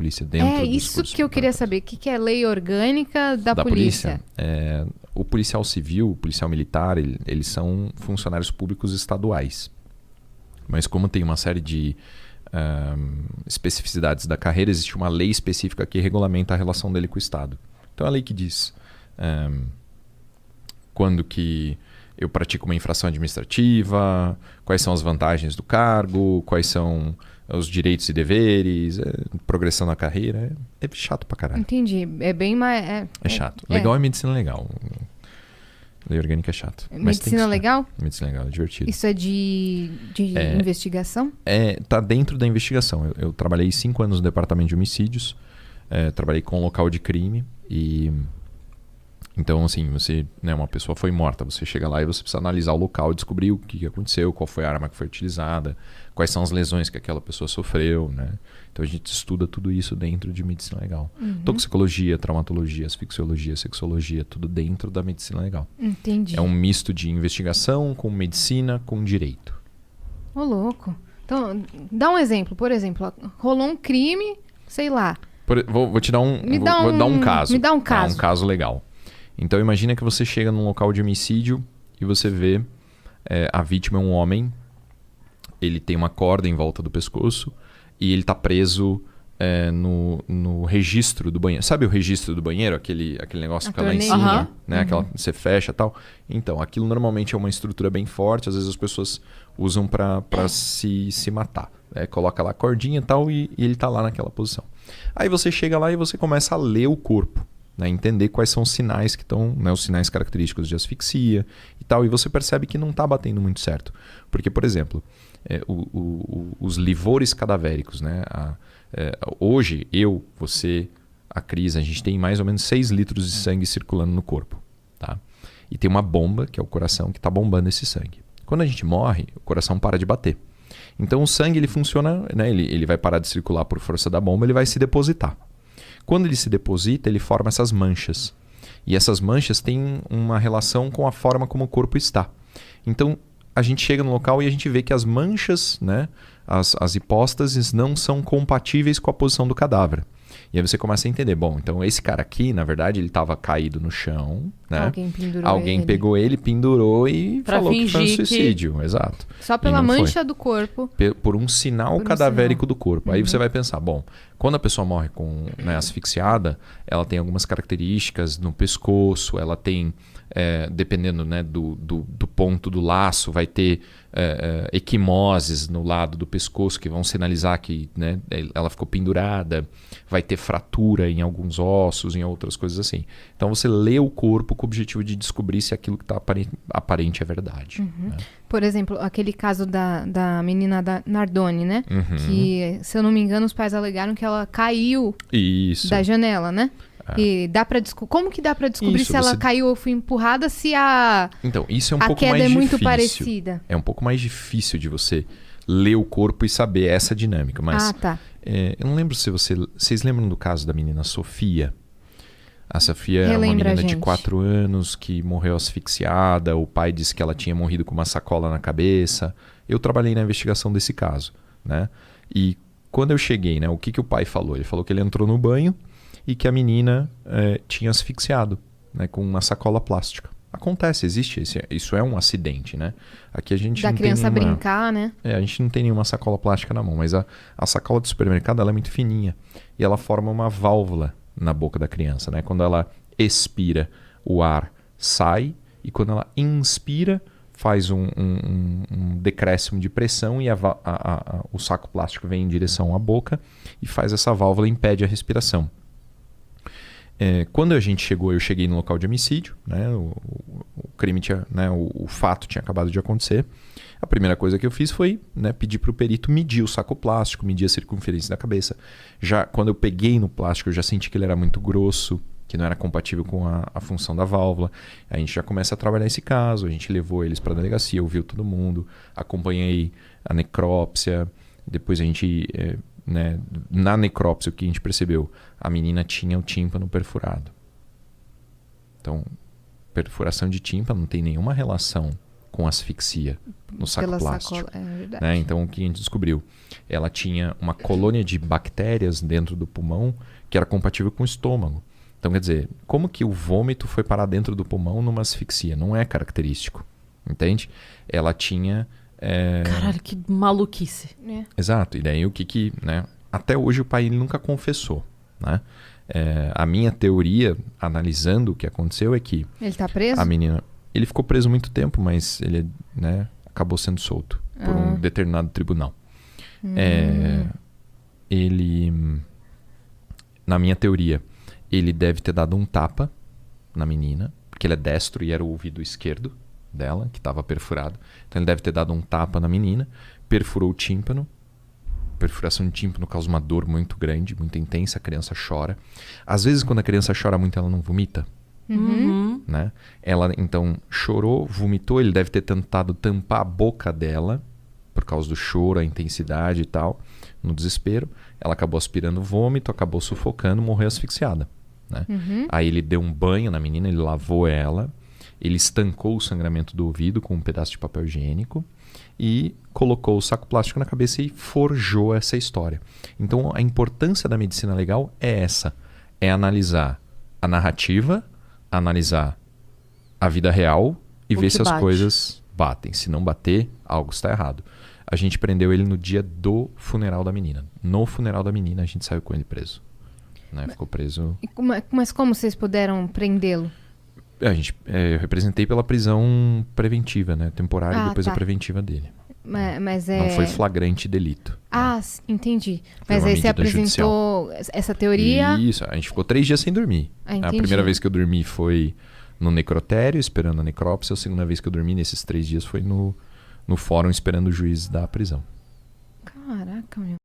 polícia, dentro dos isso cursos que eu queria preparatórios. saber. O que é lei orgânica da polícia? O policial civil, o policial militar, eles são funcionários públicos estaduais. Mas como tem uma série de especificidades da carreira, existe uma lei específica que regulamenta a relação dele com o Estado. Então é a lei que diz quando que eu pratico uma infração administrativa, quais são as vantagens do cargo, quais são os direitos e deveres, progressão na carreira. É chato pra caralho. Entendi. É bem mais... É chato. Legal é medicina legal. Lei orgânica é chato. Medicina legal? Medicina legal, é divertido. Isso é de investigação? Tá dentro da investigação. Eu trabalhei 5 anos no departamento de homicídios, trabalhei com local de crime e... Então, assim, uma pessoa foi morta, você chega lá e você precisa analisar o local, descobrir o que aconteceu, qual foi a arma que foi utilizada, quais são as lesões que aquela pessoa sofreu, né? Então a gente estuda tudo isso dentro de medicina legal. Toxicologia, traumatologia, asfixiologia, sexologia, tudo dentro da medicina legal. Entendi. É um misto de investigação com medicina, com direito. Ô, louco. Então, dá um exemplo. Por exemplo, rolou um crime, sei lá. Vou te dar vou dar um caso. Me dá um caso. Um caso legal. Então imagina que você chega num local de homicídio e você vê a vítima é um homem, ele tem uma corda em volta do pescoço e ele está preso no registro do banheiro. Sabe o registro do banheiro? Aquele negócio que fica lá em cima, né? Aquela você fecha e tal. Então, aquilo normalmente é uma estrutura bem forte, às vezes as pessoas usam para se matar. Coloca lá a cordinha e tal e ele está lá naquela posição. Aí você chega lá e você começa a ler o corpo. Né, entender quais são os sinais que estão, né, os sinais característicos de asfixia e tal, e você percebe que não está batendo muito certo. Porque, por exemplo, os livores cadavéricos, né, hoje, você, a Cris, a gente tem mais ou menos 6 litros de sangue circulando no corpo. Tá? E tem uma bomba, que é o coração, que está bombando esse sangue. Quando a gente morre, o coração para de bater. Então o sangue ele funciona, né, ele vai parar de circular por força da bomba, ele vai se depositar. Quando ele se deposita, ele forma essas manchas. E essas manchas têm uma relação com a forma como o corpo está. Então, a gente chega no local e a gente vê que as manchas, né, as hipóstases, não são compatíveis com a posição do cadáver. E aí você começa a entender, bom, então esse cara aqui, na verdade, ele estava caído no chão, né? Alguém pegou ele, pendurou e falou que foi um suicídio. Exato. Só pela mancha do corpo. Por um sinal cadavérico do corpo. Aí você vai pensar, bom, quando a pessoa morre asfixiada, ela tem algumas características no pescoço, ela tem, dependendo, né, do ponto do laço, vai ter equimoses no lado do pescoço que vão sinalizar que, né, ela ficou pendurada, vai ter fratura em alguns ossos, em outras coisas assim. Então você lê o corpo com o objetivo de descobrir se aquilo que está aparente é verdade. Né? Por exemplo, aquele caso da menina da Nardoni, né? Que, se eu não me engano, os pais alegaram que ela caiu da janela, né? E dá para como que dá para descobrir se ela caiu ou foi empurrada, se Então, isso é um a pouco queda mais é muito difícil. parecida. É um pouco mais difícil de você ler o corpo e saber essa dinâmica. Mas eu não lembro se vocês lembram do caso da menina Sofia? A Sofia é uma menina de 4 anos que morreu asfixiada. O pai disse que ela tinha morrido com uma sacola na cabeça. Eu trabalhei na investigação desse caso, né? E quando eu cheguei, né, o que o pai falou? Ele falou que ele entrou no banho e que a menina tinha asfixiado, né, com uma sacola plástica. Acontece, existe. Isso é um acidente, né? Aqui a gente da não criança tem nenhuma, brincar, né? A gente não tem nenhuma sacola plástica na mão, mas a sacola do supermercado ela é muito fininha e ela forma uma válvula na boca da criança, né? Quando ela expira, o ar sai e quando ela inspira, faz um decréscimo de pressão e o saco plástico vem em direção à boca e faz essa válvula e impede a respiração. Quando a gente chegou, eu cheguei no local de homicídio, né? O crime tinha, né? O fato tinha acabado de acontecer. A primeira coisa que eu fiz foi, né, pedir para o perito medir o saco plástico, medir a circunferência da cabeça. Já quando eu peguei no plástico, eu já senti que ele era muito grosso, que não era compatível com a função da válvula. A gente já começa a trabalhar esse caso, a gente levou eles para a delegacia, ouviu todo mundo, acompanhei a necrópsia, depois a gente... né, na necrópsia, o que a gente percebeu? A menina tinha o tímpano perfurado. Então, perfuração de tímpano não tem nenhuma relação com asfixia no saco Pela plástico. sacola, é verdade. Né? Então, o que a gente descobriu? Ela tinha uma colônia de bactérias dentro do pulmão que era compatível com o estômago. Então, quer dizer, como que o vômito foi parar dentro do pulmão numa asfixia? Não é característico, entende? Ela tinha... Caralho, que maluquice. Exato. E daí o que né? Até hoje o pai ele nunca confessou, né? A minha teoria, analisando o que aconteceu, é que... Ele tá preso? A menina... Ele ficou preso muito tempo, mas ele, né, acabou sendo solto por um determinado tribunal. Ele... Na minha teoria, ele deve ter dado um tapa na menina, porque ele é destro e era o ouvido esquerdo dela, que estava perfurado. Então ele deve ter dado um tapa na menina, perfurou o tímpano. Perfuração de tímpano causa uma dor muito grande, muito intensa, a criança chora. Às vezes, quando a criança chora muito, ela não vomita. Né? Ela, então, chorou, vomitou. Ele deve ter tentado tampar a boca dela, por causa do choro, a intensidade e tal, no desespero. Ela acabou aspirando vômito, acabou sufocando, morreu asfixiada. Né? Aí ele deu um banho na menina, ele lavou ela, ele estancou o sangramento do ouvido com um pedaço de papel higiênico e colocou o saco plástico na cabeça e forjou essa história. Então a importância da medicina legal é essa, é analisar a narrativa, analisar a vida real e ver se as coisas batem. Se não bater, algo está errado. A gente prendeu ele no dia do funeral da menina. No funeral da menina a gente saiu com ele preso. Né? Ficou preso... Mas como vocês puderam prendê-lo? Eu representei pela prisão preventiva, né? Temporária e depois a preventiva dele. Mas não foi flagrante delito. Entendi. Mas aí você apresentou essa teoria... Isso, a gente ficou 3 dias sem dormir. A primeira vez que eu dormi foi no necrotério, esperando a necrópsia. A segunda vez que eu dormi nesses 3 dias foi no fórum, esperando o juiz da prisão. Caraca, meu.